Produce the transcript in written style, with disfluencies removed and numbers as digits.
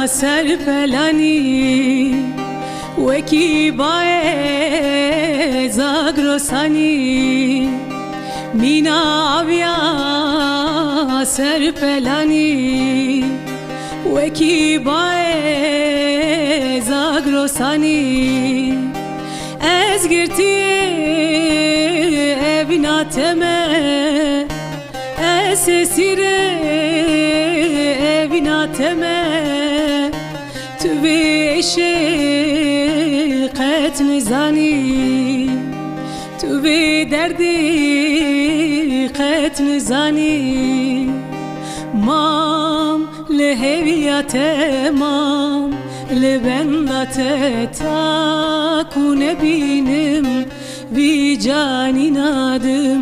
serpelani weki bae zagrosani mina avya serpelani weki bae zagrosani ez girtiye evnateme ez esire evnateme تبي عشقت نزانی تبي دردی قت نزانی مام لهویت مام لبنت تا کنه بینم بی جانی نادم